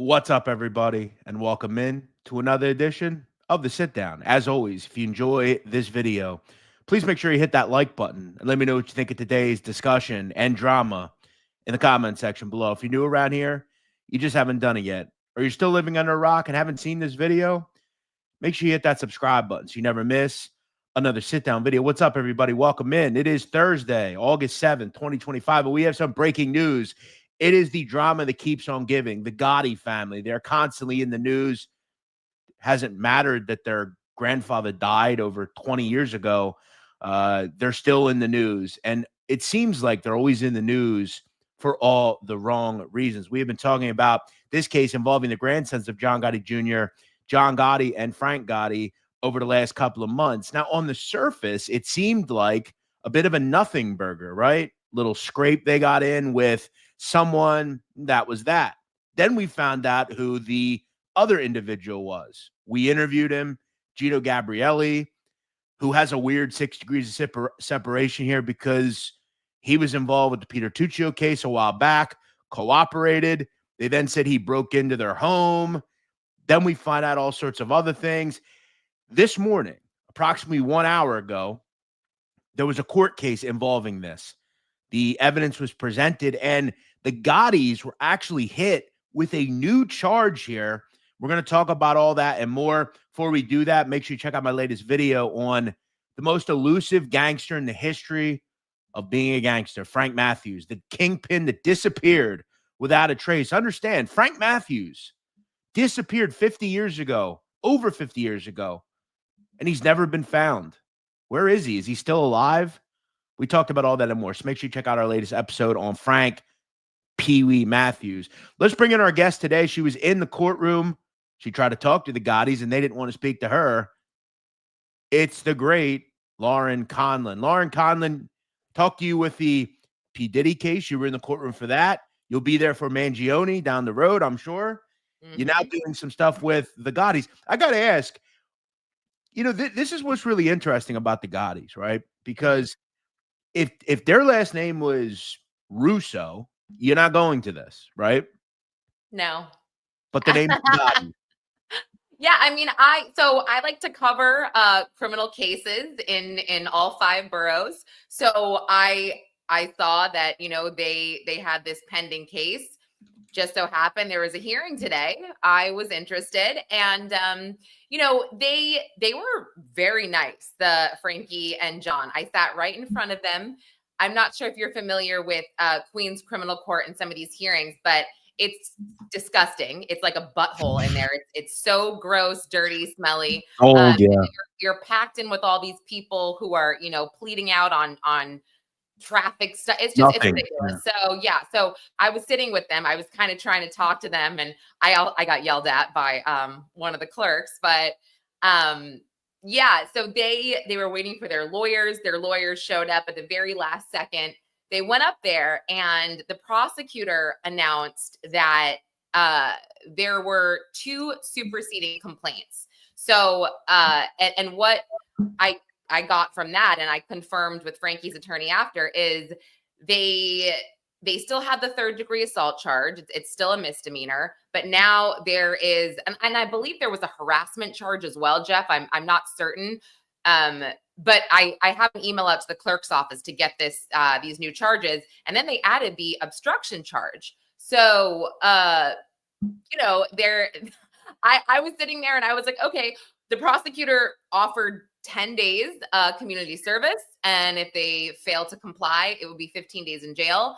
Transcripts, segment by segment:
What's up, everybody, and welcome in to another edition of the Sit Down. As always, if you enjoy this video, please make sure you hit that like button and let me know what you think of today's discussion and drama in the comment section below. If you're new around here, you just haven't done it yet, or you're still living under a rock and haven't seen this video, make sure you hit that subscribe button so you never miss another Sit Down video. What's up, everybody? Welcome in. It is Thursday, August 7th, 2025, but we have some breaking news. It is the drama that keeps on giving. The Gotti family, they're constantly in the news. Hasn't mattered that their grandfather died over 20 years ago. They're still in the news. And it seems like they're always in the news for all the wrong reasons. We have been talking about this case involving the grandsons of John Gotti Jr., John Gotti and Frank Gotti, over the last couple of months. Now, on the surface, it seemed like a bit of a nothing burger, right? Little scrape they got in with someone that was that. Then we found out who the other individual was. We interviewed him, Gino Gabrieli, who has a weird 6 degrees of separation here because he was involved with the Peter Tuccio case a while back, cooperated. They then said he broke into their home. Then we find out all sorts of other things. This morning, approximately 1 hour ago, there was a court case involving this. The evidence was presented, and the Gottis were actually hit with a new charge here. We're going to talk about all that and more. Before we do that, make sure you check out my latest video on the most elusive gangster in the history of being a gangster, Frank Matthews, the kingpin that disappeared without a trace. Understand, Frank Matthews disappeared 50 years ago, over 50 years ago, and he's never been found. Where is he? Is he still alive? We talked about all that and more. So make sure you check out our latest episode on Frank Pee Wee Matthews. Let's bring in our guest today. She was in the courtroom. She tried to talk to the Gottis, and they didn't want to speak to her. It's the great Lauren Conlon. Lauren Conlon, talk to you with the P. Diddy case. You were in the courtroom for that. You'll be there for Mangione down the road, I'm sure. You're now doing some stuff with the Gottis. I got to ask, this is what's really interesting about the Gottis, right? Because if their last name was Russo, you're not going to this, right? No. But the name's Gotti. Yeah, I mean, I like to cover criminal cases in all 5 boroughs. So I saw that, they had this pending case. Just so happened there was a hearing today. I was interested, and they were very nice, the Frankie and John. I sat right in front of them. I'm not sure if you're familiar with Queens Criminal Court and some of these hearings, but it's disgusting. It's like a butthole in there. It's so gross, dirty, smelly. Oh, yeah. You're packed in with all these people who are, pleading out on traffic stuff. It's ridiculous. Yeah. So I was sitting with them. I was kind of trying to talk to them, and I got yelled at by one of the clerks. But yeah, so they were waiting for their lawyers. Their lawyers showed up at the very last second. They went up there, and the prosecutor announced that there were 2 superseding complaints. So and what I got from that, and I confirmed with Frankie's attorney after, is they still have the 3rd-degree assault charge. It's still a misdemeanor, but now there is, and I believe there was a harassment charge as well, Jeff. I'm not certain, but I have an email out to the clerk's office to get these new charges, and then they added the obstruction charge. So there, I was sitting there, and I was like, okay. The prosecutor offered 10 days community service, and if they fail to comply, it would be 15 days in jail.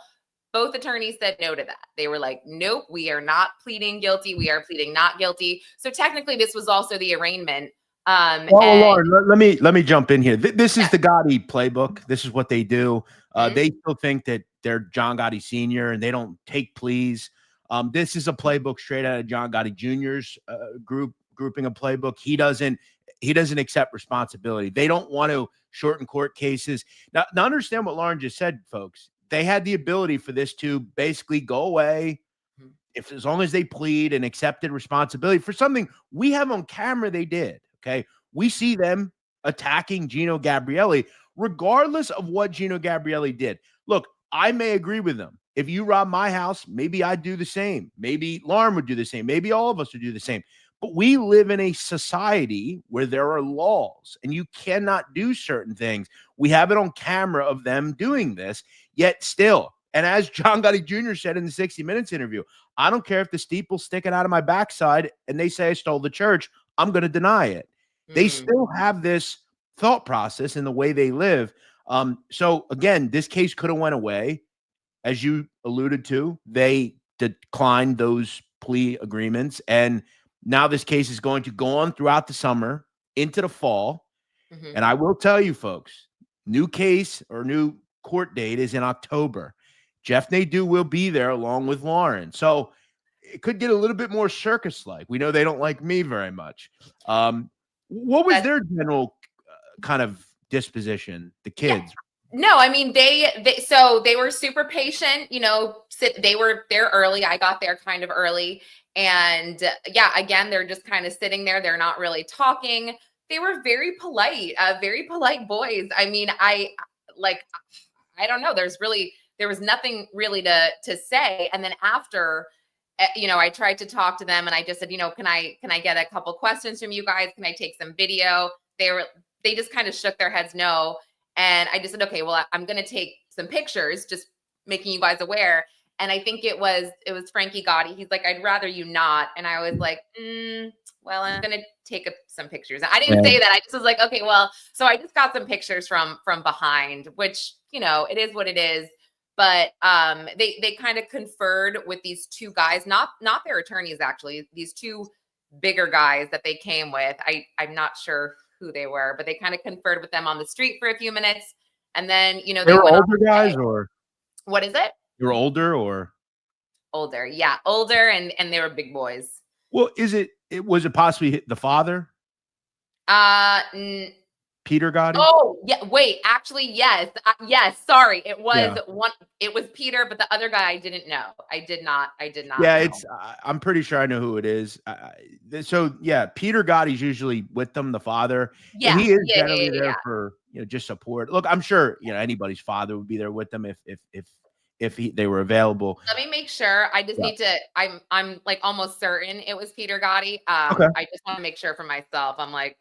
Both attorneys said no to that. They were like, nope, we are not pleading guilty. We are pleading not guilty. So technically, this was also the arraignment. Lauren, let me jump in here. This is the Gotti playbook. This is what they do. They still think that they're John Gotti Sr., and they don't take pleas. This is a playbook straight out of John Gotti Jr.'s grouping a playbook. He doesn't accept responsibility. They don't want to shorten court cases. Now understand what Lauren just said, folks. They had the ability for this to basically go away as long as they plead and accepted responsibility for something we have on camera. They did. Okay. We see them attacking Gino Gabrieli, regardless of what Gino Gabrieli did. Look, I may agree with them. If you rob my house, maybe I'd do the same. Maybe Lauren would do the same. Maybe all of us would do the same. But we live in a society where there are laws and you cannot do certain things. We have it on camera of them doing this, yet still. And as John Gotti Jr. said in the 60 Minutes interview, I don't care if the steeple's sticking out of my backside and they say I stole the church. I'm going to deny it. They still have this thought process in the way they live. So again, this case could have went away. As you alluded to, they declined those plea agreements. And now this case is going to go on throughout the summer into the fall. And I will tell you, folks, new case or new court date is in October. Jeff Nadu will be there along with Lauren. So it could get a little bit more circus-like. We know they don't like me very much. What was their general kind of disposition, the kids? Yeah. No, I mean, so they were super patient, you know, they were there early. I got there kind of early. And yeah, again, they're just kind of sitting there. They're not really talking. They were very polite boys. I mean, I don't know. There was nothing really to say. And then after, you know, I tried to talk to them and I just said, you know, can I get a couple questions from you guys? Can I take some video? They just kind of shook their heads no. And I just said, okay, well, I'm going to take some pictures, just making you guys aware. And I think it was Frankie Gotti. He's like, I'd rather you not. And I was like, well, I'm going to take some pictures. I didn't say that. I just was like, okay, well, so I just got some pictures from behind, which, you know, it is what it is. But they kind of conferred with these two guys, not their attorneys, actually, these two bigger guys that they came with. I'm not sure who they were, but they kind of conferred with them on the street for a few minutes. And then, you know, they were older guys, or what is it? You're older or older. Yeah. Older. And they were big boys. Well, was it possibly the father? Peter Gotti? Oh, yeah. Wait, actually, yes. Yes. Sorry. It was it was Peter, but the other guy I didn't know. I did not Yeah, know. I'm pretty sure I know who it is. So yeah, Peter Gotti's usually with them, the father. Yeah. And he is generally there for, you know, just support. Look, I'm sure, you know, anybody's father would be there with them if they were available. Let me make sure. I just need to, I'm like almost certain it was Peter Gotti. Okay. I just want to make sure for myself. I'm like,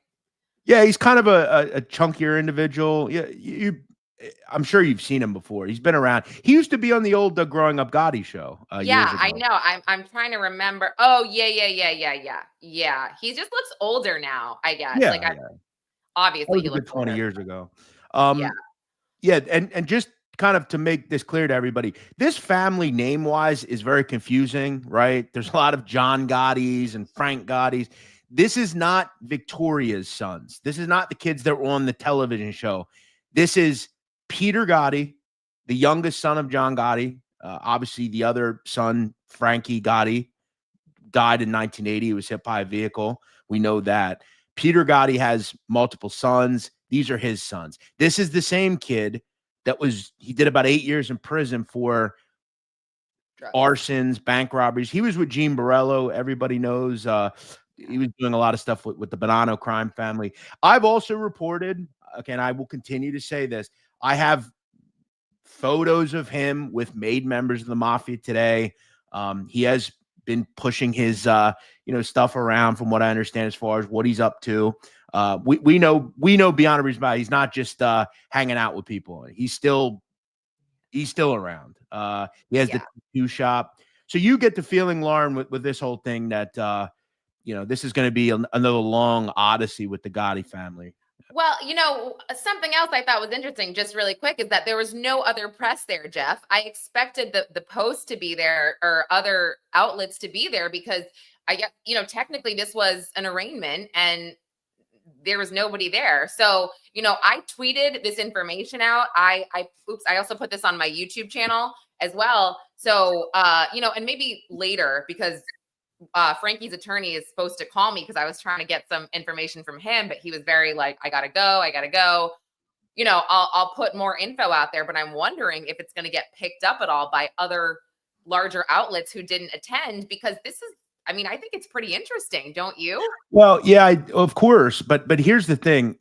yeah, he's kind of a chunkier individual. Yeah, I'm sure you've seen him before. He's been around. He used to be on the old Growing Up Gotti show. Yeah, I know. I'm trying to remember. Oh, yeah. He just looks older now, I guess. Yeah, like, obviously, he looks 20 older. years ago. Yeah, and just kind of to make this clear to everybody, this family name-wise is very confusing, right? There's a lot of John Gottis and Frank Gottis. This is not Victoria's sons. This is not the kids that were on the television show. This is Peter Gotti, the youngest son of John Gotti. Obviously, the other son, Frankie Gotti, died in 1980. He was hit by a vehicle. We know that. Peter Gotti has multiple sons. These are his sons. This is the same kid he did about 8 years in prison for arsons, bank robberies. He was with Gene Borrello. Everybody knows. He was doing a lot of stuff with the Bonanno crime family. I've also reported, and I will continue to say this, I have photos of him with made members of the Mafia today. He has been pushing his stuff around, from what I understand, as far as what he's up to. We know beyond a reasonable doubt he's not just hanging out with people. He's still around. He has the tattoo shop. So you get the feeling, Lauren, with this whole thing that this is going to be another long odyssey with the Gotti family. Well, something else I thought was interesting, just really quick, is that there was no other press there, Jeff. I expected the Post to be there or other outlets to be there, because technically this was an arraignment and there was nobody there. So, I tweeted this information out. I also put this on my YouTube channel as well. So, and maybe later, because Frankie's attorney is supposed to call me because I was trying to get some information from him, but he was very like, I gotta go. I'll put more info out there, but I'm wondering if it's going to get picked up at all by other larger outlets who didn't attend, because this is, I think it's pretty interesting, don't you? Well, yeah, of course. But here's the thing.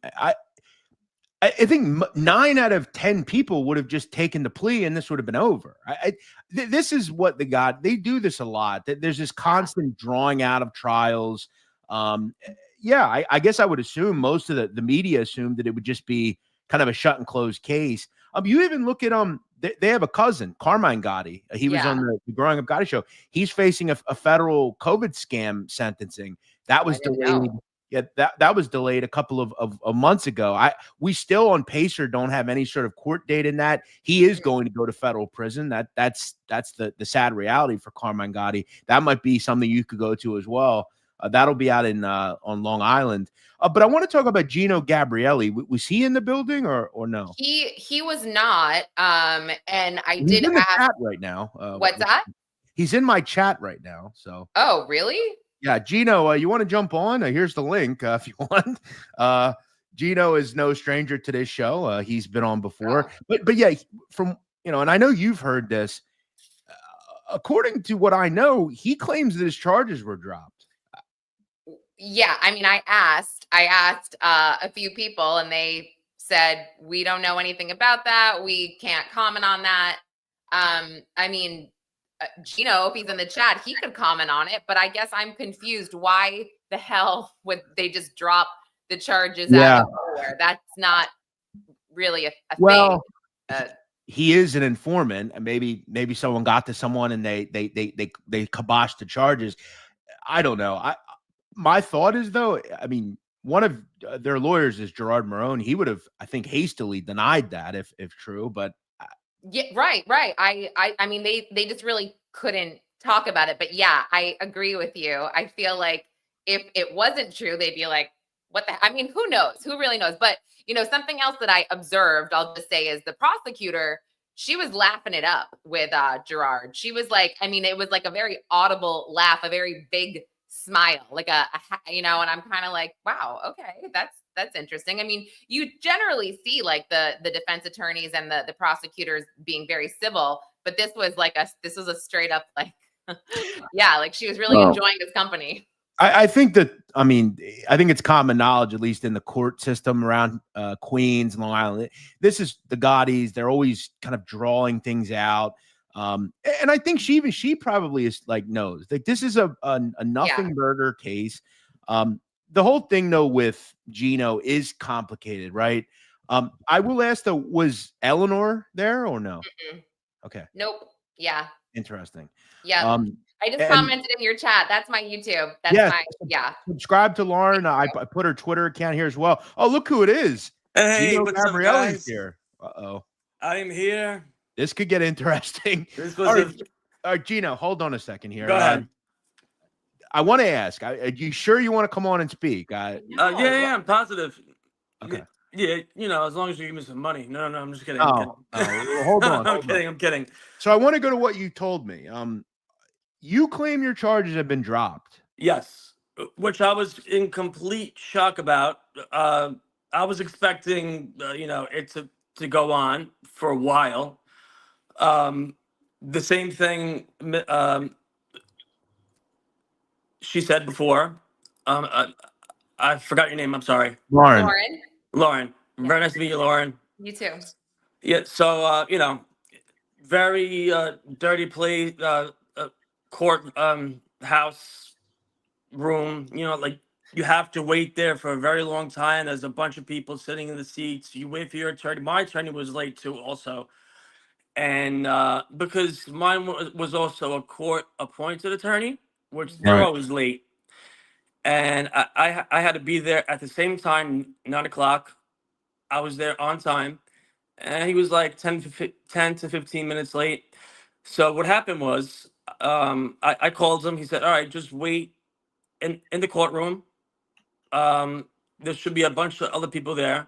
I think 9 out of 10 people would have just taken the plea and this would have been over. This is what they do this a lot. There's this constant drawing out of trials. Yeah, I guess I would assume most of the media assumed that it would just be kind of a shut and closed case. You even look at they have a cousin, Carmine Gotti. He was on the Growing Up Gotti show. He's facing a federal COVID scam sentencing. That was delayed. Yeah, that was delayed a couple of months ago. We still on Pacer don't have any sort of court date in that. He is going to go to federal prison. That's the sad reality for Carmine Gotti. That might be something you could go to as well. That'll be out in on Long Island. But I want to talk about Gino Gabrieli. Was he in the building or no? He was not. And He's did in the ask chat right now. What's that? He's in my chat right now. So. Oh, really? Yeah, Gino, you want to jump on? Here's the link if you want. Gino is no stranger to this show. He's been on before. But yeah, from and I know you've heard this. According to what I know, he claims that his charges were dropped. Yeah, I mean, I asked a few people, and they said we don't know anything about that. We can't comment on that. I mean, Gino, if he's in the chat, he could comment on it, but I guess I'm confused. Why the hell would they just drop the charges out of nowhere? That's not really a thing. He is an informant, and maybe someone got to someone and they kiboshed the charges. I don't know. My thought is, though, I mean, one of their lawyers is Gerard Marone. He would have, I think, hastily denied that if true, but. Yeah, right. I mean, they just really couldn't talk about it. But yeah, I agree with you. I feel like if it wasn't true, they'd be like, what the, I mean, who knows? Who really knows? But, something else that I observed, I'll just say, is the prosecutor, she was laughing it up with Gerard. She was like, I mean, it was like a very audible laugh, a very big smile, like and I'm kind of like, wow, okay, that's interesting. I mean, you generally see like the defense attorneys and the prosecutors being very civil, but this was a straight up like, yeah, like she was really enjoying his company. I think it's common knowledge, at least in the court system around Queens, Long Island. This is the Gottis. They're always kind of drawing things out. And I think she probably is like knows like this is a nothing murder case. The whole thing though with Gino is complicated, right? I will ask though, was Eleanor there or no? Mm-mm. Okay. Nope. Yeah. Interesting. Yeah. I just commented in your chat. That's my YouTube. That's Subscribe to Lauren. I put her Twitter account here as well. Oh, look who it is. Hey, Gino what's Gabrieli's up, guys? Here. Uh-oh. I'm here. This could get interesting. All right, Gino, hold on a second here. Go ahead. I want to ask, are you sure you want to come on and speak? Yeah, I'm positive. Okay. Yeah, as long as you give me some money. No, I'm just kidding. Hold on. I'm kidding. So I want to go to what you told me. You claim your charges have been dropped. Yes, which I was in complete shock about. I was expecting, it to go on for a while. The same thing she said before. I forgot your name. I'm sorry. Lauren. Very nice to meet you, Lauren. You too. Yeah. So, very dirty place, court house room. Like you have to wait there for a very long time. There's a bunch of people sitting in the seats. You wait for your attorney. My attorney was late too, also. And because mine was also a court-appointed attorney, which they're always late. And I had to be there at the same time, 9 o'clock. I was there on time. And he was like 10 to 15 minutes late. So what happened was I called him. He said, all right, just wait in the courtroom. There should be a bunch of other people there.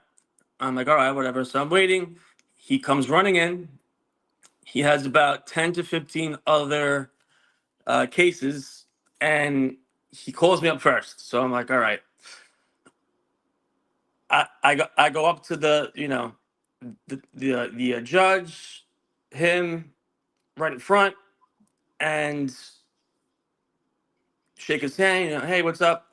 I'm like, all right, whatever. So I'm waiting. He comes running in. He has about 10 to 15 other cases, and he calls me up first. So I'm like, all right. I go up to the judge, him, right in front, and shake his hand. Hey, what's up?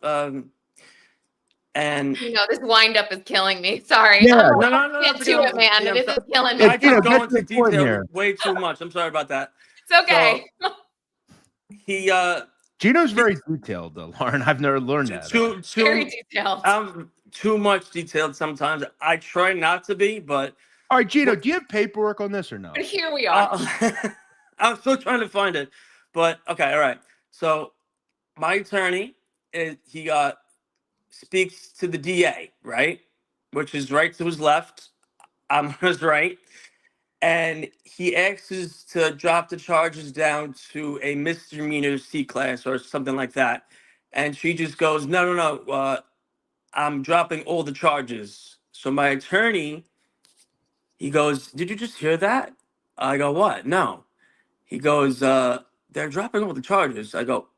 And this wind up is killing me. Sorry. Yeah. No. Get to it, man. Yeah, This is killing me. I just go get to into the point detail here. way too much. I'm sorry about that. It's okay. So, he Gino's very detailed, though, Lauren. I've never learned that. Very detailed. I'm too much detailed sometimes. I try not to be, but all right, Gino, do you have paperwork on this or no? But here we are. I'm still trying to find it, but okay, all right. So my attorney, he speaks to the DA, right, which is right to his left. I'm on his right. And he asks us to drop the charges down to a misdemeanor C class or something like that. And she just goes, no. I'm dropping all the charges. So my attorney, he goes, did you just hear that? I go, what? No. He goes, they're dropping all the charges. I go,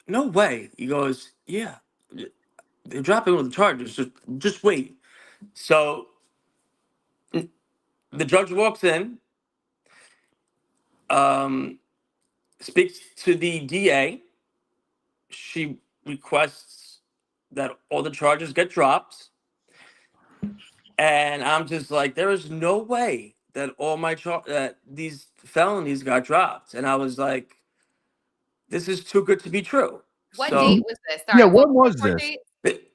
no way. He goes, yeah, they're dropping all the charges. Just wait. So the judge walks in, speaks to the DA. She requests that all the charges get dropped. And I'm just like, there is no way that all my that these felonies got dropped. And I was like, this is too good to be true. What date was this? Sorry, yeah, when was this?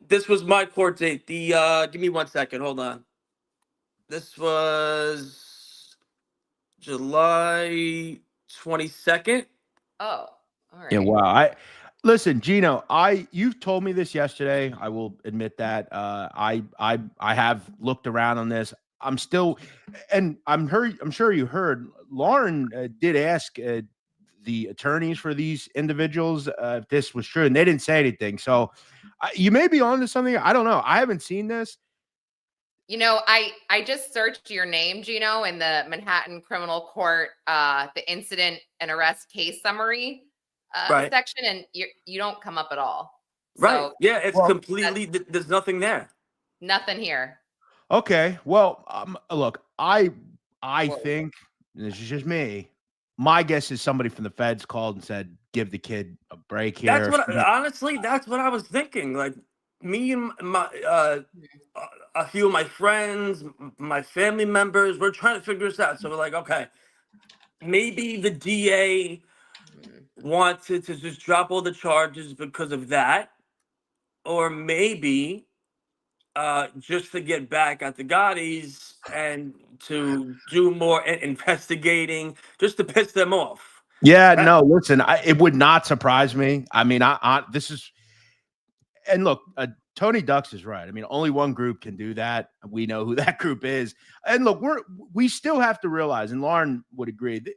This was my court date. Give me 1 second. Hold on. This was July 22nd. Oh, all right. Yeah, wow. Listen, Gino, you've told me this yesterday. I will admit that. I have looked around on this. I'm still, and I'm sure you heard Lauren did ask the attorneys for these individuals if this was true, and they didn't say anything. So you may be on to something. I don't know. I haven't seen this. I just searched your name, Gino, in the Manhattan Criminal Court, the incident and arrest case summary section, and you don't come up at all. Right. So, yeah, it's completely, there's nothing there. Nothing here. Okay. Well, look, I think, this is just me, my guess is somebody from the feds called and said, give the kid a break here. Honestly, that's what I was thinking. Like, me and my a few of my friends, my family members, we're trying to figure this out. So we're like, okay, maybe the DA wanted to just drop all the charges because of that, or maybe just to get back at the Gottis and to do more investigating, just to piss them off. Yeah, no, listen, it would not surprise me. I mean, this is, and look, Tony Ducks is right. I mean, only one group can do that. We know who that group is. And look, we still have to realize, and Lauren would agree, that,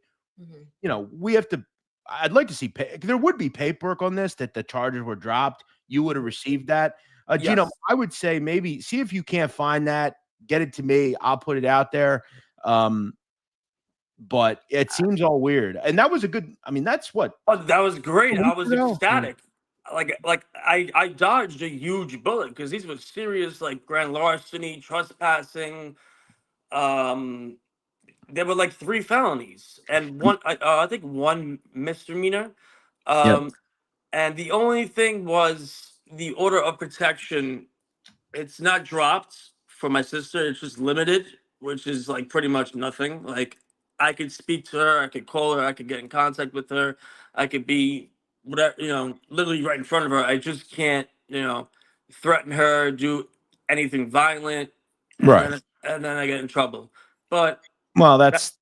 we have to, I'd like to see, there would be paperwork on this, that the charges were dropped. You would have received that. Yes. Gino, I would say maybe see if you can't find that, get it to me. I'll put it out there. But it seems all weird. And that was a good, I mean, that's what. Oh, that was great. I was ecstatic. Like I dodged a huge bullet because these were serious, like grand larceny, trespassing. There were like 3 felonies and one, I think 1 misdemeanor. And the only thing was the order of protection. It's not dropped for my sister. It's just limited, which is like pretty much nothing. Like, I could speak to her, I could call her, I could get in contact with her, I could be whatever, literally right in front of her. I just can't, threaten her, do anything violent, and then I get in trouble. But that's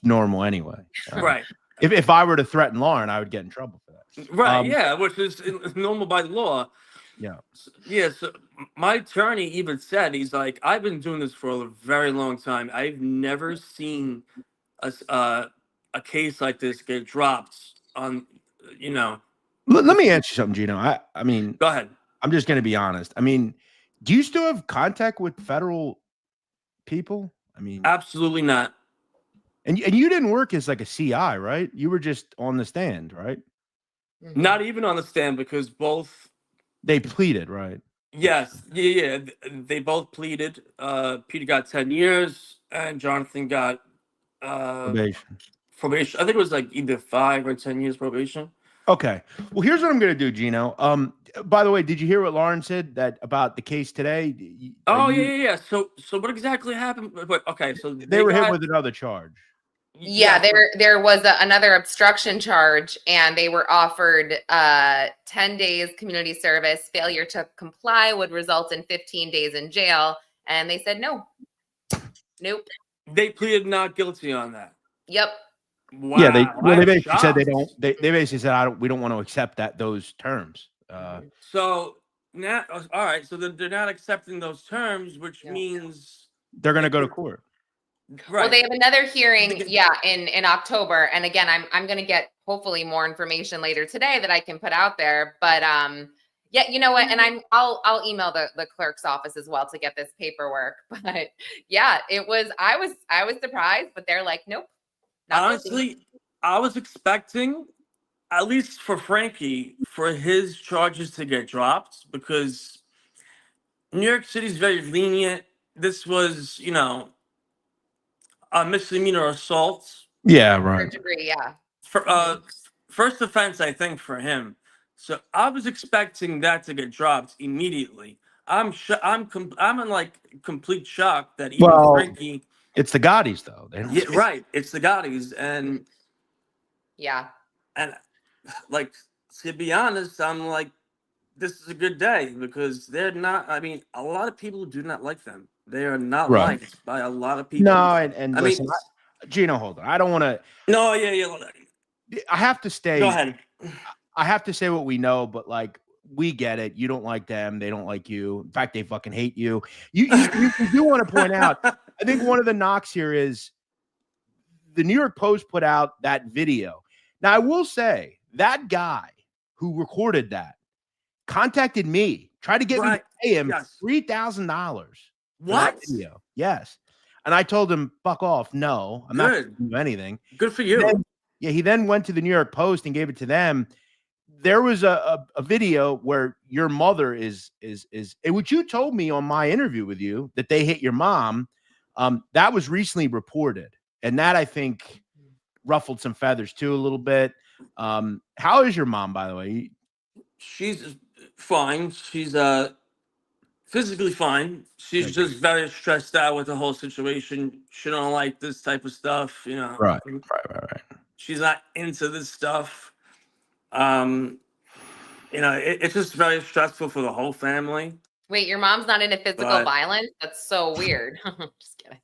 normal anyway. Right. If I were to threaten Lauren, I would get in trouble for that. Right. Yeah, which is normal by law. Yeah. Yeah. So my attorney even said, he's like, I've been doing this for a very long time. I've never seen a case like this get dropped on, Let me ask you something, Gino. I mean, go ahead. I'm just going to be honest. I mean, do you still have contact with federal people? I mean, absolutely not. And you didn't work as like a CI, right? You were just on the stand, right? Not even on the stand, because both they pleaded, right? Yes, yeah. They both pleaded. Peter got 10 years, and Jonathan got probation. I think it was like either 5 or 10 years probation. Okay. Well, here's what I'm going to do, Gino. By the way, did you hear what Lauren said about the case today? Yeah. So what exactly happened? But okay, so they were hit with another charge. Yeah, there was another obstruction charge, and they were offered 10 days community service. Failure to comply would result in 15 days in jail, and they said no. Nope. They pleaded not guilty on that. Yep. Wow. Yeah, they basically said they basically said we don't want to accept those terms. So now, all right, so they're not accepting those terms, which means they're going to go to court. Right. Well, they have another hearing, in October, and again, I'm going to get hopefully more information later today that I can put out there. But yeah, you know what? And I'll email the clerk's office as well to get this paperwork. But yeah, I was surprised, but they're like, nope. Honestly, I was expecting, at least for Frankie, for his charges to get dropped, because New York City is very lenient. This was, a misdemeanor assault. Yeah, right. Degree, yeah. First offense, I think, for him. So I was expecting that to get dropped immediately. I'm in like complete shock that even Frankie. It's the Gottis, though. Yeah, right. It's the Gottis, and like, to be honest, I'm like, this is a good day, because they're not. I mean, a lot of people do not like them. They are not liked by a lot of people. No, and listen, Gino, hold on. I don't want to. No, yeah. I have to stay. Go ahead. I have to say what we know, but like, we get it. You don't like them. They don't like you. In fact, they fucking hate you. You do want to point out, I think one of the knocks here is the New York Post put out that video. Now, I will say that guy who recorded that contacted me, tried to get me to pay him $3,000. What? Video. Yes. And I told him, fuck off. No, I'm not going to do anything. Good for you. He then went to the New York Post and gave it to them. There was a video where your mother is which you told me on my interview with you that they hit your mom. That was recently reported. And that, I think, ruffled some feathers too a little bit. How is your mom, by the way? She's fine. She's physically fine. She's just very stressed out with the whole situation. She don't like this type of stuff, Right. She's not into this stuff. It's just very stressful for the whole family. Wait, your mom's not into physical violence? That's so weird. Just kidding.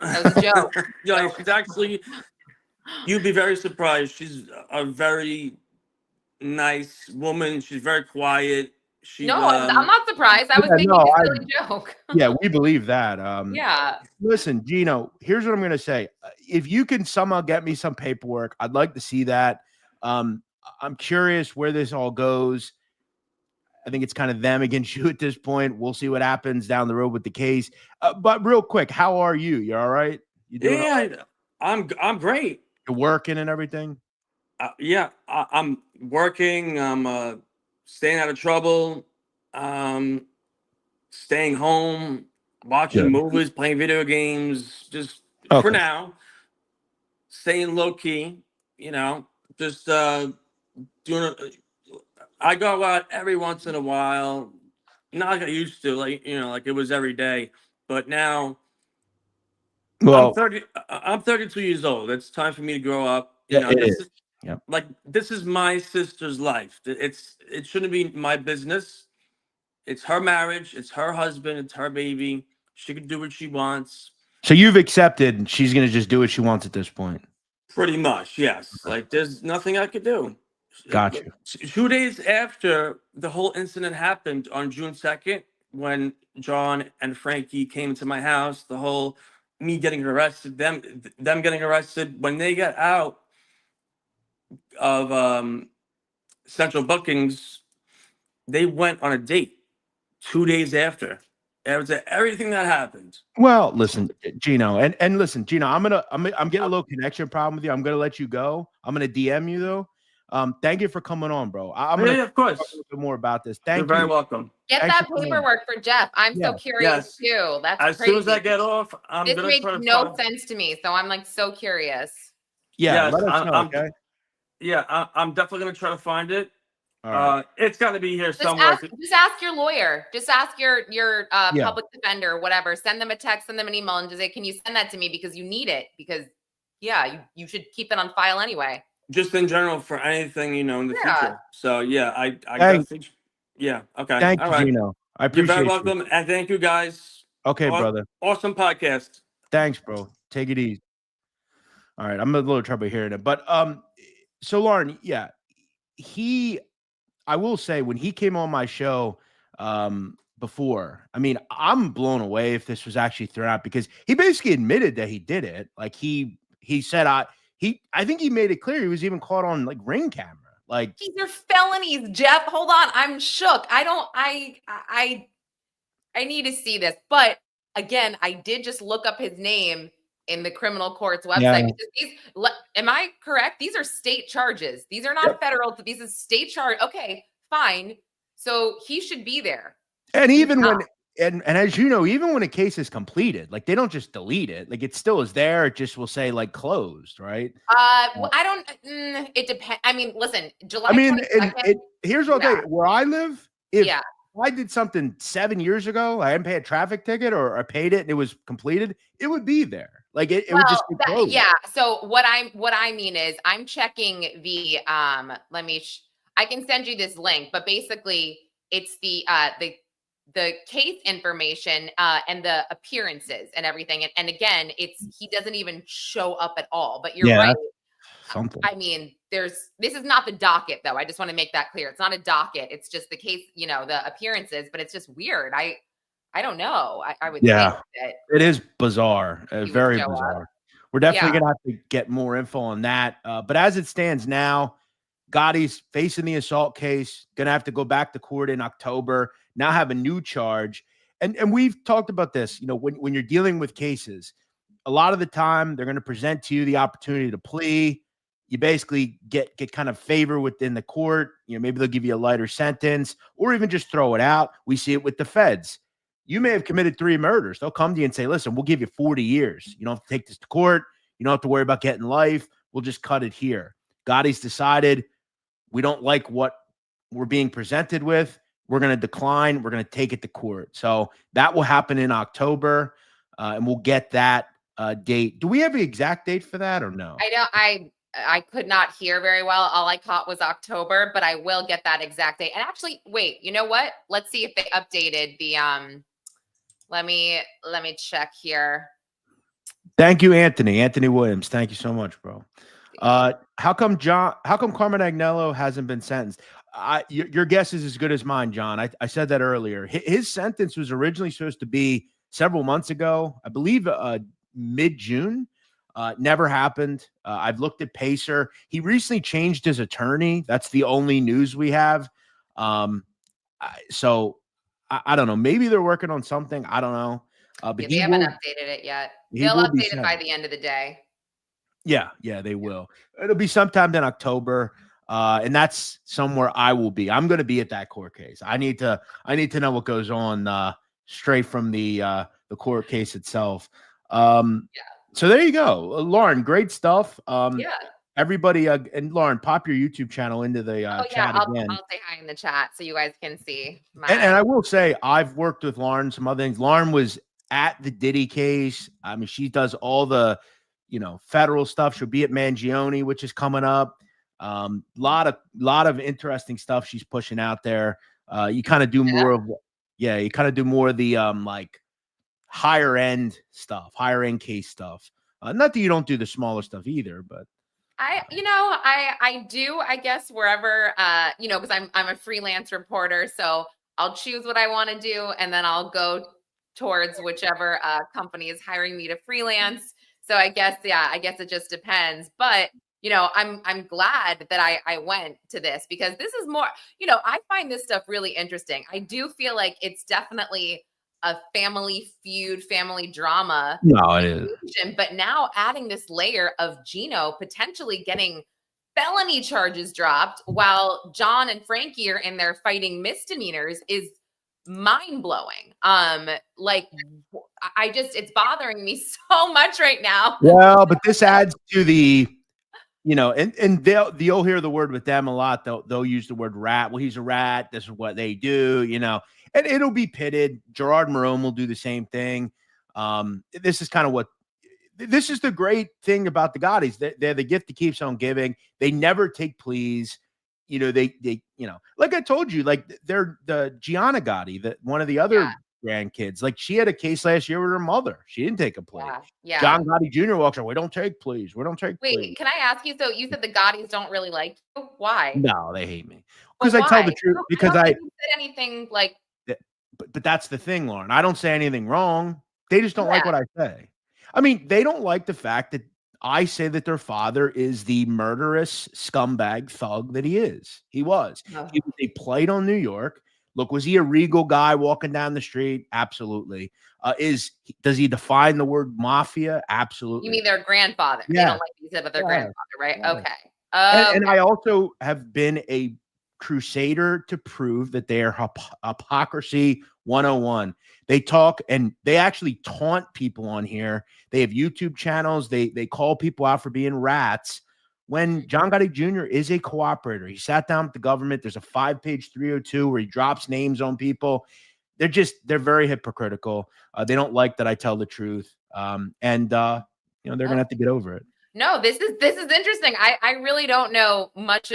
That was a joke. Yeah, she's actually, you'd be very surprised. She's a very nice woman. She's very quiet. I'm not surprised. I was thinking it's a silly joke. Yeah, we believe that. Yeah. Listen, Gino, here's what I'm going to say. If you can somehow get me some paperwork, I'd like to see that. I'm curious where this all goes. I think it's kind of them against you at this point. We'll see what happens down the road with the case. But real quick, how are you? You all right? You doing all right? I'm great. You're working and everything? I'm working. I'm staying out of trouble. Staying home, watching movies, playing video games. Just for now, staying low key. Just doing. I go out every once in a while, not like I used to, like it was every day. But now, I'm 32 years old. It's time for me to grow up. This is my sister's life. It shouldn't be my business. It's her marriage. It's her husband. It's her baby. She can do what she wants. So you've accepted she's going to just do what she wants at this point. Pretty much, yes. Like, there's nothing I could do. Got you. 2 days after the whole incident happened on June 2nd, when John and Frankie came to my house, the whole me getting arrested, them getting arrested, when they got out of central bookings, they went on a date 2 days after. It was everything that happened. Well, listen, Gino, and listen, Gino, I'm getting a little connection problem with you. I'm gonna let you go. I'm gonna DM you though. Thank you for coming on, bro. I'm gonna of course talk a little bit more about this. You're very welcome. Get that paperwork for Jeff. I'm so curious too. That's as crazy. soon as I get off, this makes no sense to me. So I'm like so curious. Yeah, let us know, okay? Yeah, I'm definitely gonna try to find it. Right. It's got to be here somewhere. Just ask your lawyer. Just ask your public defender, whatever. Send them a text, send them an email, and just say, "Can you send that to me because you need it?" Because you should keep it on file anyway. Just in general for anything in the future. So yeah, I Thanks. yeah. Okay. Thank All you, right. Gino. I You're appreciate very you. welcome, and thank you guys. Okay, brother. Awesome podcast. Thanks, bro. Take it easy. All right, I'm a little trouble hearing it, but so Lauren, yeah, I will say when he came on my show before, I mean, I'm blown away if this was actually thrown out because he basically admitted that he did it. Like he said, I think he made it clear he was even caught on like Ring camera. Like these are felonies, Jeff. Hold on, I'm shook. I need to see this, but again, I did just look up his name in the criminal court's website because am I correct? These are state charges. These are not federal. These are state charge. Okay, fine. So he should be there. And even when and as you know, even when a case is completed, like they don't just delete it. Like it still is there. It just will say like closed, right? Well, I don't. It depends. I mean, listen, July. I mean, here's what I'll tell you. Where I live, if I did something 7 years ago, I didn't pay a traffic ticket, or I paid it and it was completed, it would be there. Like it would just be closed. Yeah. So what I mean is I'm checking the I can send you this link, but basically it's the case information and the appearances and everything. And again, he doesn't even show up at all. But you're right. Something. I mean, this is not the docket, though. I just want to make that clear. It's not a docket. It's just the case, the appearances, but it's just weird. I don't know. I would think that it is bizarre. Very bizarre. We're definitely going to have to get more info on that. But as it stands now, Gotti's facing the assault case, going to have to go back to court in October, now have a new charge. And we've talked about this, when you're dealing with cases, a lot of the time they're going to present to you the opportunity to plea. You basically get kind of favor within the court. Maybe they'll give you a lighter sentence or even just throw it out. We see it with the feds. You may have committed 3 murders. They'll come to you and say, listen, we'll give you 40 years. You don't have to take this to court. You don't have to worry about getting life. We'll just cut it here. Gotti's decided we don't like what we're being presented with. We're going to decline. We're going to take it to court. So that will happen in October, and we'll get that date. Do we have the exact date for that or no? I could not hear very well. All I caught was October, but I will get that exact date. And actually, wait, you know what? Let's see if they updated the let me check here. Thank you, Anthony. Anthony Williams. Thank you so much, bro. How come Carmen Agnello hasn't been sentenced? Your guess is as good as mine, John. I said that earlier. His sentence was originally supposed to be several months ago, I believe mid-June. Never happened. I've looked at Pacer. He recently changed his attorney. That's the only news we have. So I don't know. Maybe they're working on something. I don't know. But they haven't updated it yet. They'll update it by the end of the day. Yeah, they will. It'll be sometime in October. And that's somewhere I will be. I'm going to be at that court case. I need to know what goes on straight from the court case itself. So there you go, Lauren. Great stuff. Everybody, and Lauren, pop your YouTube channel into the chat again. I'll say hi in the chat so you guys can see. And I will say, I've worked with Lauren some other things. Lauren was at the Diddy case. I mean, she does all the, federal stuff. She'll be at Mangione, which is coming up. Lot of interesting stuff she's pushing out there. You kind of do more of, you kind of do more of the like higher end stuff, higher end case stuff. Not that you don't do the smaller stuff either, but I do, I guess, wherever, because I'm a freelance reporter, so I'll choose what I want to do, and then I'll go towards whichever company is hiring me to freelance. So I guess it just depends. But I'm glad that I went to this because this is more, I find this stuff really interesting. I do feel like it's definitely a family feud, family drama. No, it is. But now adding this layer of Gino potentially getting felony charges dropped while John and Frankie are in there fighting misdemeanors is mind-blowing. It's bothering me so much right now. Well, but this adds to the you know, and you'll hear the word with them a lot. They'll use the word rat. Well, he's a rat. This is what they do, you know, and it'll be pitted. Gerard Marone will do the same thing. This is kind of what this is the great thing about the Gottis. They're the gift that keeps on giving. They never take pleas. You know, they you know, like I told you, like they're the Gianna Gotti, one of the other grandkids. Like she had a case last year with her mother. She didn't take a plea. Yeah. John Gotti Jr. walks out. We don't take pleas. We don't take pleas. Wait, can I ask you? So you said the Gottis don't really like you. Why? No, they hate me because I tell the truth. Because I said anything like. But that's the thing, Lauren. I don't say anything wrong. They just don't like what I say. I mean, they don't like the fact that I say that their father is the murderous scumbag thug that he is. He was. He was a plate on New York. Look, was he a regal guy walking down the street? Absolutely. Does he define the word mafia? Absolutely. You mean their grandfather? Yeah. They don't like you said, but their grandfather, right? Yeah. Okay. And I also have been a crusader to prove that they are hypocrisy 101. They talk and they actually taunt people on here. They have YouTube channels. They call people out for being rats. When John Gotti Jr. is a cooperator, he sat down with the government. There's a 5-page 302 where he drops names on people. They're very hypocritical. They don't like that I tell the truth. You know, they're gonna have to get over it. No, this is interesting. I really don't know much,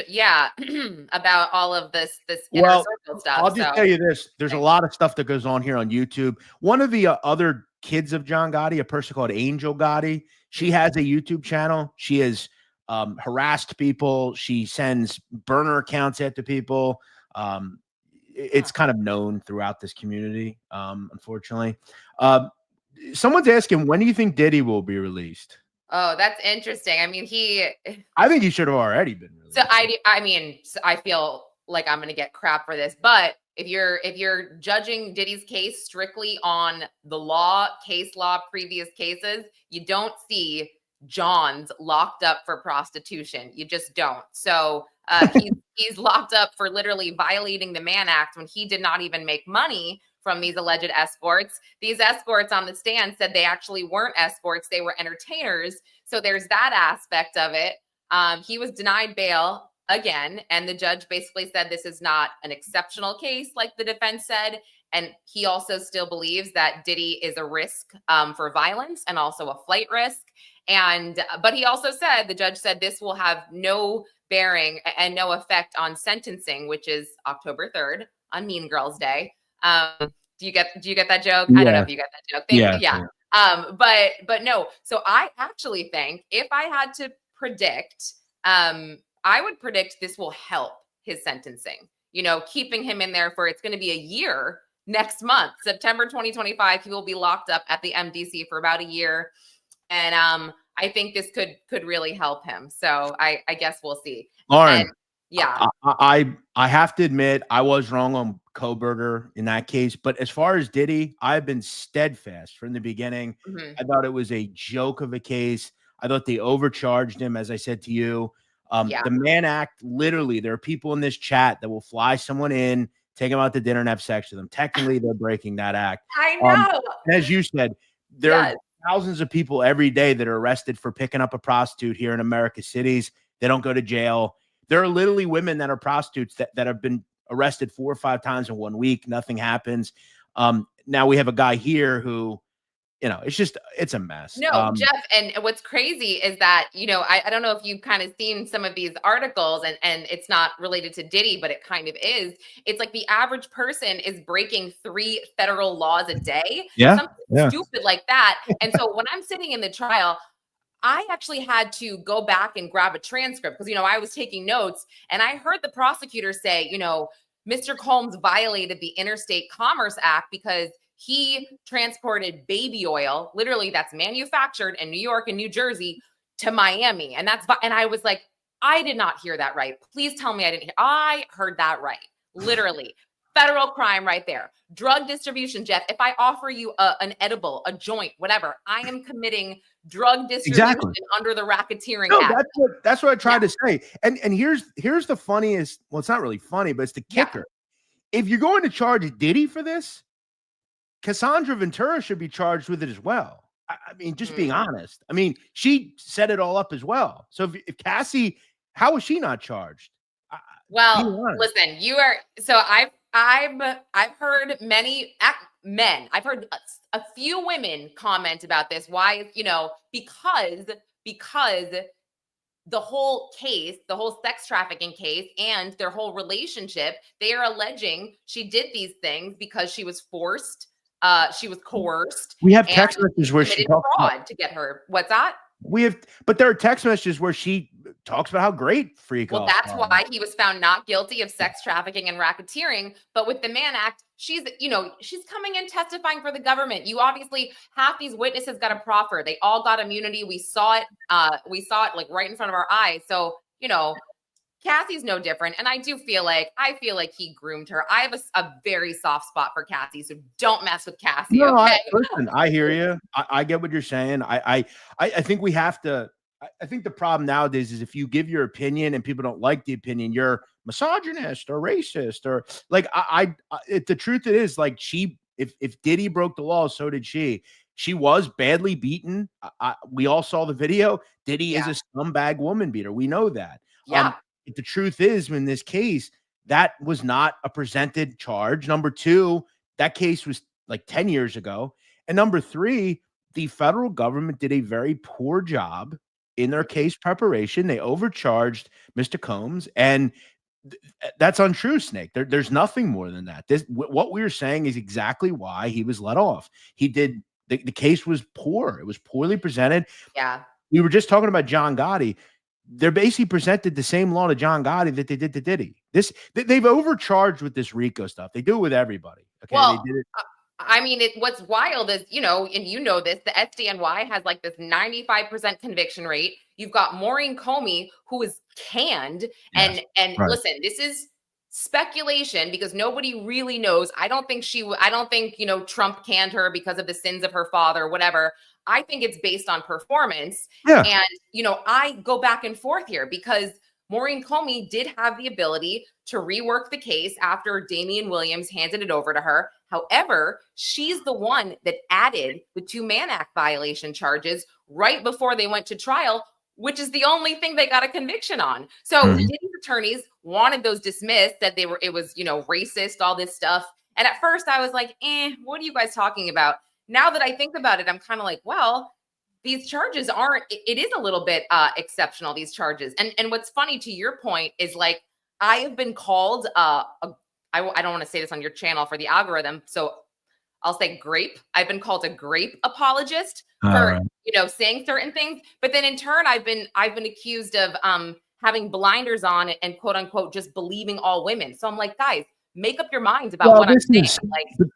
about all of this inner circle stuff. I'll just tell you this: there's a lot of stuff that goes on here on YouTube. One of the other kids of John Gotti, a person called Angel Gotti, she has a YouTube channel. She has harassed people. She sends burner accounts after people. It's kind of known throughout this community, unfortunately. Someone's asking, when do you think Diddy will be released? Oh, that's interesting. I mean, I think he should have already been released. So I mean, I feel like I'm going to get crap for this, but if you're judging Diddy's case strictly on the case law, previous cases, you don't see John's locked up for prostitution. You just don't. So he's locked up for literally violating the Mann Act when he did not even make money from these alleged escorts. These escorts on the stand said they actually weren't escorts. They were entertainers. So there's that aspect of it. He was denied bail again. And the judge basically said this is not an exceptional case, like the defense said. And he also still believes that Diddy is a risk for violence and also a flight risk. But he also said, the judge said this will have no bearing and no effect on sentencing, which is October 3rd on Mean Girls Day. Do you get that joke? Yeah. I don't know if you get that joke. Yeah. But no. So I actually think if I had to predict, I would predict this will help his sentencing. You know, keeping him in there it's going to be a year next month, September 2025. He will be locked up at the MDC for about a year. And I think this could really help him. So I guess we'll see. Lauren, yeah. I have to admit I was wrong on Koberger in that case. But as far as Diddy, I've been steadfast from the beginning. Mm-hmm. I thought it was a joke of a case. I thought they overcharged him, as I said to you. The Mann Act, literally, there are people in this chat that will fly someone in, take them out to dinner and have sex with them. Technically, they're breaking that act. I know. As you said, there are thousands of people every day that are arrested for picking up a prostitute here in America's cities. They don't go to jail. There are literally women that are prostitutes that have been arrested 4 or 5 times in 1 week. Nothing happens. Now we have a guy here who, you know, it's a mess. No, Jeff, and what's crazy is that, you know, I don't know if you've kind of seen some of these articles and it's not related to Diddy, but it kind of is. It's like the average person is breaking 3 federal laws a day. Something stupid like that. And so when I'm sitting in the trial, I actually had to go back and grab a transcript because, you know, I was taking notes and I heard the prosecutor say, you know, Mr. Combs violated the Interstate Commerce Act because he transported baby oil, literally that's manufactured in New York and New Jersey, to Miami. And I was like, I did not hear that right. Please tell me I didn't hear. I heard that right. Literally. Federal crime right there. Drug distribution, Jeff. If I offer you an edible, a joint, whatever, I am committing drug distribution under the racketeering act. That's what I tried to say. And here's the funniest. Well, it's not really funny, but it's the kicker. If you're going to charge Diddy for this, Cassandra Ventura should be charged with it as well. I mean, just being honest. I mean, she set it all up as well. So if Cassie, how was she not charged? Well, listen, you are. So I've heard many men. I've heard a few women comment about this. Why? Because the whole case, the whole sex trafficking case, and their whole relationship, they are alleging she did these things because she was forced. She was coerced. We have text messages where she talks fraud to get her. What's that? But there are text messages where she talks about how great freak. Well, that's why he was found not guilty of sex trafficking and racketeering. But with the Mann Act, she's coming in testifying for the government. You obviously, half these witnesses got a proffer. They all got immunity. We saw it. Like right in front of our eyes. So, Cassie's no different. And I feel like he groomed her. I have a very soft spot for Cassie, so don't mess with Cassie. No, okay? Listen, I hear you. I get what you're saying. I think we have to. I think the problem nowadays is if you give your opinion and people don't like the opinion, you're misogynist or racist or like the truth is like if Diddy broke the law, so did she. She was badly beaten. We all saw the video. Diddy is a scumbag woman beater. We know that. Yeah. The truth is, in this case, that was not a presented charge. Number two, that case was like 10 years ago. And number three, the federal government did a very poor job in their case preparation. They overcharged Mr. Combs, and that's untrue, Snake. There's nothing more than that. What we're saying is exactly why he was let off. He did the case was poor. It was poorly presented. Yeah. We were just talking about John Gotti. They're basically presented the same law to John Gotti that they did to Diddy. They've overcharged with this RICO stuff. They do it with everybody. Okay. Well, they did it. I mean, what's wild is, and this, the SDNY has like this 95% conviction rate. You've got Maureen Comey, who is canned. Yes, and right. Listen, this is speculation because nobody really knows. I don't think Trump canned her because of the sins of her father or whatever. I think it's based on performance. Yeah. And, I go back and forth here because Maureen Comey did have the ability to rework the case after Damian Williams handed it over to her. However, she's the one that added the 2 Mann Act violation charges right before they went to trial, which is the only thing they got a conviction on. So Diddy's attorneys wanted those dismissed, that it was, racist, all this stuff. And at first I was like, what are you guys talking about? Now that I think about it, I'm kind of like, well, these charges it is a little bit exceptional, these charges. And what's funny to your point is like, I have been called, I don't want to say this on your channel for the algorithm, so I'll say grape. I've been called a grape apologist for, saying certain things. But then in turn, I've been accused of having blinders on and quote unquote, just believing all women. So I'm like, guys, make up your minds about what I'm saying.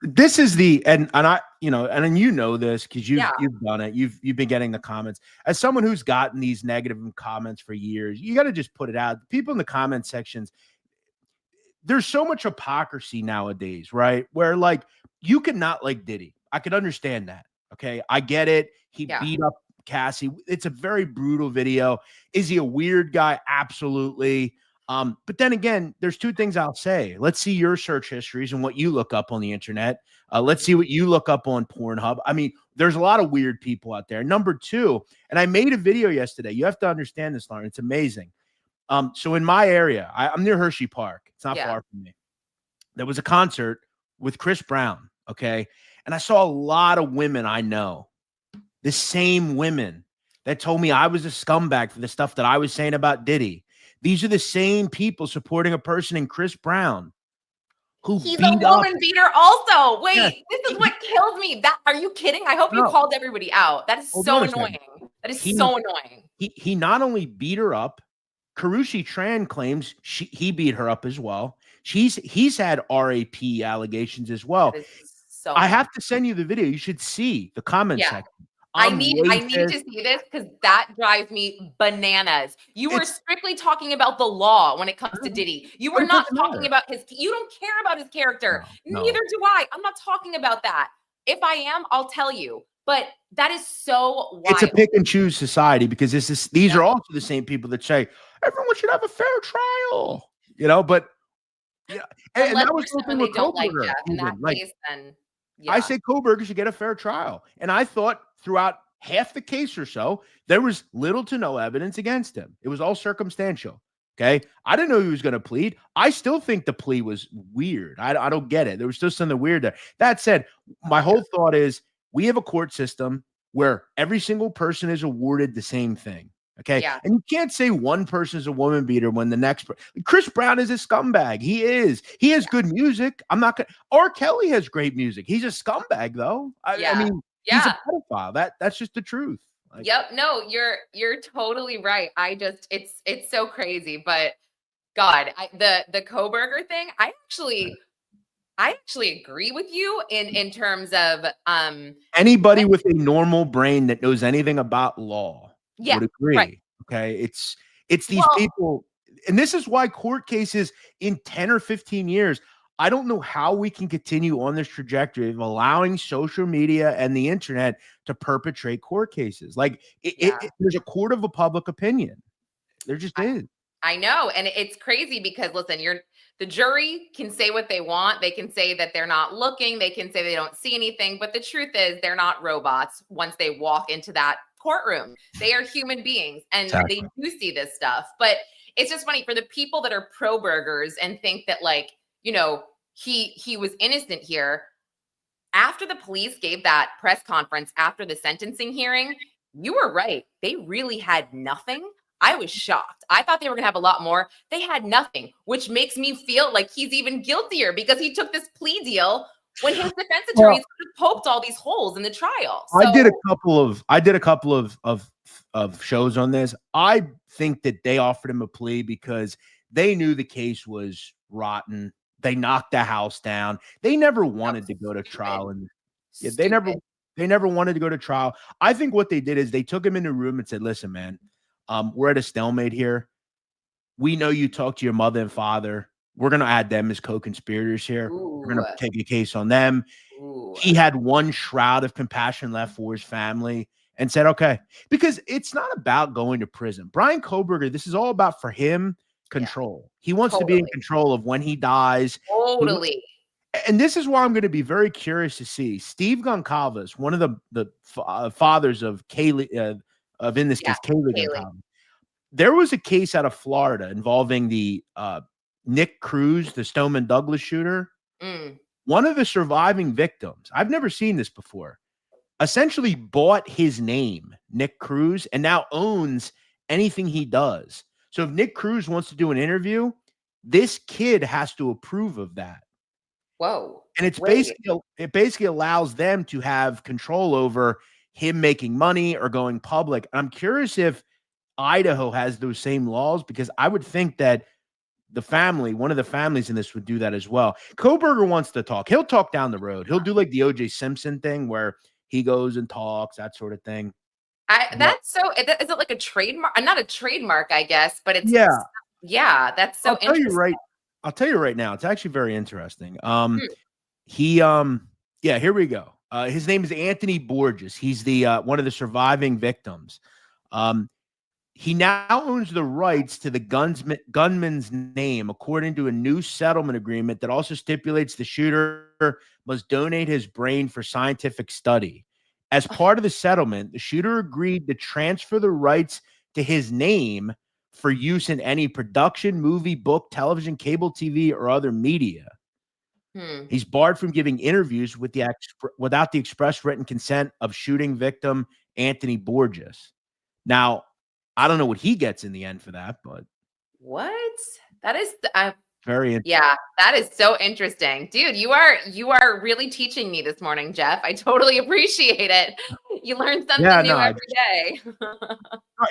This is and I, and this because you've done it. You've been getting the comments. As someone who's gotten these negative comments for years, you got to just put it out. People in the comment sections, there's so much hypocrisy nowadays, right? Where like you could not like Diddy. I could understand that. Okay. I get it. He beat up Cassie. It's a very brutal video. Is he a weird guy? Absolutely. But then again, there's 2 things I'll say. Let's see your search histories and what you look up on the internet. Let's see what you look up on Pornhub. I mean, there's a lot of weird people out there. Number 2, and I made a video yesterday. You have to understand this, Lauren. It's amazing. So in my area, I'm near Hershey Park. It's not far from me. There was a concert with Chris Brown. Okay. And I saw a lot of women I know, the same women that told me I was a scumbag for the stuff that I was saying about Diddy. These are the same people supporting a person in Chris Brown who he's a woman beater also. Wait, this is what kills me. Are you kidding? I hope you called everybody out. That is so annoying. That is so annoying. He not only beat her up, Karrueche Tran claims he beat her up as well. He's had RAP allegations as well. So I have to send you the video. You should see the comment section. I need to see this because that drives me bananas. You were strictly talking about the law when it comes to Diddy. You were not talking about you don't care about his character. No. Neither do I. I'm not talking about that. If I am, I'll tell you. But that is so wild. It's a pick and choose society because these are also the same people that say everyone should have a fair trial. But and that was something they don't like Jeff. In that case, then I say Koberger should get a fair trial. And I thought throughout half the case or so, there was little to no evidence against him. It was all circumstantial. Okay. I didn't know he was going to plead. I still think the plea was weird. I don't get it. There was still something weird there. That said, my whole thought is we have a court system where every single person is awarded the same thing. Okay. Yeah. And you can't say one person is a woman beater when the next Chris Brown is a scumbag. He is. He has good music. I'm not going to. R. Kelly has great music. He's a scumbag, though. I mean, he's a pedophile. That's just the truth. Like, yep. No, you're totally right. It's so crazy. But God, the Kohberger thing, I actually agree with you in terms of anybody with a normal brain that knows anything about law would agree. Right. Okay. It's these people, and this is why court cases in 10 or 15 years, I don't know how we can continue on this trajectory of allowing social media and the internet to perpetrate court cases. Like there's a court of a public opinion. There just is. I know. And it's crazy because listen, the jury can say what they want. They can say that they're not looking. They can say they don't see anything. But the truth is they're not robots once they walk into that courtroom. They are human beings and they do see this stuff. But it's just funny for the people that are pro burgers and think that he was innocent here. After the police gave that press conference after the sentencing hearing, you were right. They really had nothing. I was shocked. I thought they were going to have a lot more. They had nothing, which makes me feel like he's even guiltier because he took this plea deal when his defense attorneys could have poked all these holes in the trial. So, I did a couple of shows on this. I think that they offered him a plea because they knew the case was rotten. They knocked the house down. They never wanted to go to trial, and they never wanted to go to trial. I think what they did is they took him in a room and said, "Listen, man, we're at a stalemate here. We know you talked to your mother and father. We're going to add them as co-conspirators here. We're going to take a case on them." He had one shroud of compassion left for his family and said, okay, because it's not about going to prison. Brian Kohberger, this is all about for him control. He wants to be in control of when he dies. Totally. And this is why I'm going to be very curious to see Steve Goncalves, one of the fathers of Kaylee, of in this case, Kaylee Goncalves. There was a case out of Florida involving the Nick Cruz, the Stoneman Douglas shooter. One of the surviving victims, I've never seen this before, essentially bought his name, Nick Cruz, and now owns anything he does. So if Nick Cruz wants to do an interview, this kid has to approve of that. Whoa. And it basically allows them to have control over him making money or going public. I'm curious if Idaho has those same laws, because I would think that one of the families in this would do that as well. Kohberger wants to talk. He'll talk down the road. He'll do like the O.J. Simpson thing where he goes and talks, that sort of thing. Is it like a trademark? Not a trademark, I guess, but it's that's so interesting. I'll tell you right now, it's actually very interesting. Here we go. His name is Anthony Borges. He's the one of the surviving victims. He now owns the rights to the gunman's name, according to a new settlement agreement that also stipulates the shooter must donate his brain for scientific study. As part of the settlement, the shooter agreed to transfer the rights to his name for use in any production, movie, book, television, cable TV, or other media. He's barred from giving interviews without the express written consent of shooting victim Anthony Borges. Now, I don't know what he gets in the end for that, but what? That is very interesting. Yeah, that is so interesting. Dude, you are really teaching me this morning, Jeff. I totally appreciate it. You learn something new every day.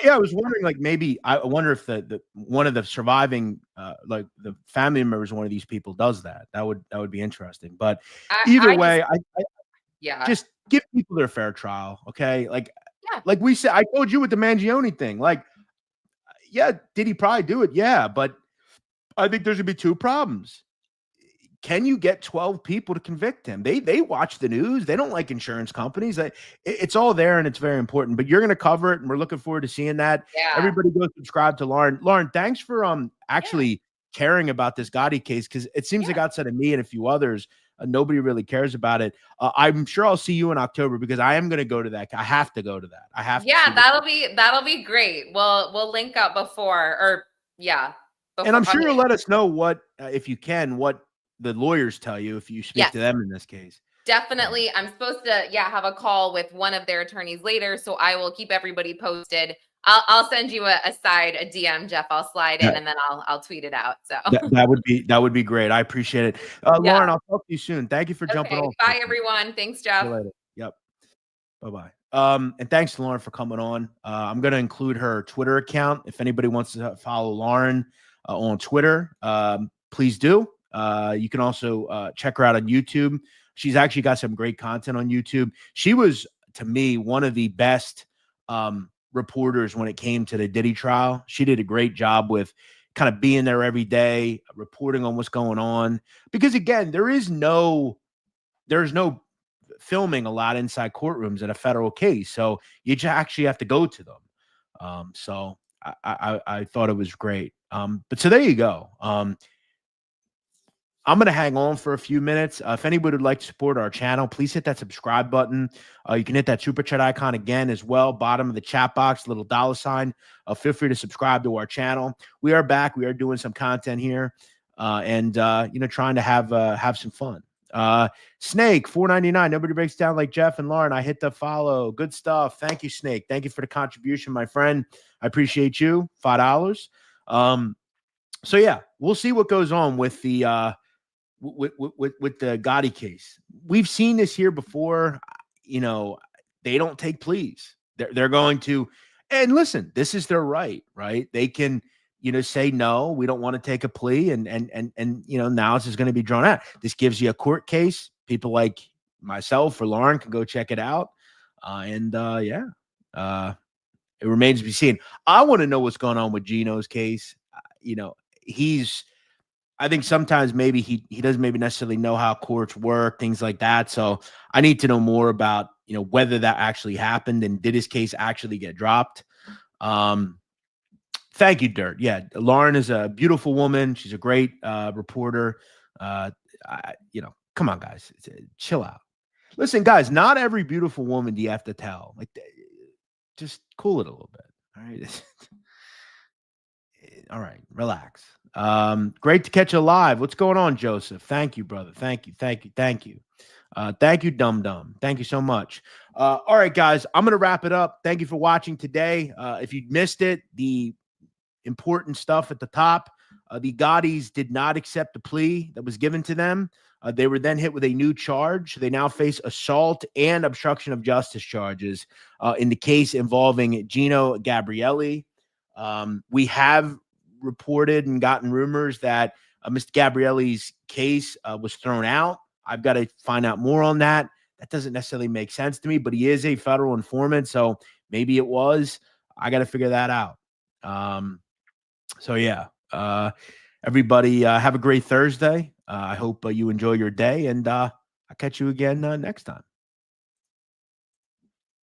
I was wondering, like, maybe I wonder if the one of the surviving like the family members of one of these people does that. That would be interesting. But either way, I just give people their fair trial, okay? Like we said, I told you with the Mangione thing. Like, did he probably do it? Yeah, but I think there's gonna be two problems. Can you get 12 people to convict him? They watch the news. They don't like insurance companies. It's all there, and it's very important. But you're going to cover it, and we're looking forward to seeing that. Yeah. Everybody go subscribe to Lauren. Lauren, thanks for actually caring about this Gotti case, because it seems like outside of me and a few others, Nobody really cares about it. I'm sure I'll see you in October because I am going to go to that. I have to go to that. I have. Yeah, that'll be great. We'll link up before, or yeah. Before, and I'm sure you'll let us know what, if you can, what the lawyers tell you if you speak to them in this case. Definitely. I'm supposed to, have a call with one of their attorneys later. So I will keep everybody posted. I'll send you a DM, Jeff. I'll slide in and then I'll tweet it out. So that would be great. I appreciate it. Lauren, I'll talk to you soon. Thank you for jumping on. Bye everyone. Thanks, Jeff. See you later. Yep. Bye-bye. And thanks to Lauren for coming on. I'm going to include her Twitter account. If anybody wants to follow Lauren on Twitter, please do. You can also check her out on YouTube. She's actually got some great content on YouTube. She was, to me, one of the best reporters when it came to the Diddy trial. She did a great job with kind of being there every day, reporting on what's going on. Because again, there's no filming a lot inside courtrooms in a federal case. So you just actually have to go to them. So I thought it was great. But so there you go. I'm going to hang on for a few minutes. If anybody would like to support our channel, please hit that subscribe button. You can hit that super chat icon again as well. Bottom of the chat box, little $sign. Feel free to subscribe to our channel. We are back. We are doing some content here and trying to have some fun. Snake, $4.99. Nobody breaks down like Jeff and Lauren. I hit the follow. Good stuff. Thank you, Snake. Thank you for the contribution, my friend. I appreciate you. $5. So yeah, we'll see what goes on with the with the Gotti case. We've seen this here before. They don't take pleas. They're going to, and listen, this is their right? They can, say, no, we don't want to take a plea. And now this is going to be drawn out. This gives you a court case. People like myself or Lauren can go check it out. It remains to be seen. I want to know what's going on with Gino's case. I think sometimes maybe he doesn't maybe necessarily know how courts work, things like that. So I need to know more about, whether that actually happened and did his case actually get dropped. Thank you, Dirt. Yeah. Lauren is a beautiful woman. She's a great reporter. Come on, guys, chill out. Listen, guys, not every beautiful woman do you have to tell. Just cool it a little bit. All right. All right, relax. Great to catch you live. What's going on, Joseph? Thank you, brother. Thank you. Thank you, Dum Dum. Thank you so much. All right, guys, I'm going to wrap it up. Thank you for watching today. If you missed it, the important stuff at the top, the Gottis did not accept the plea that was given to them. They were then hit with a new charge. They now face assault and obstruction of justice charges in the case involving Gino Gabrieli. We have reported and gotten rumors that Mr. Gabrieli's case was thrown out. I've got to find out more on that. That doesn't necessarily make sense to me, but he is a federal informant, so maybe it was. I got to figure that out. So yeah, everybody have a great Thursday. I hope you enjoy your day, and I'll catch you again next time.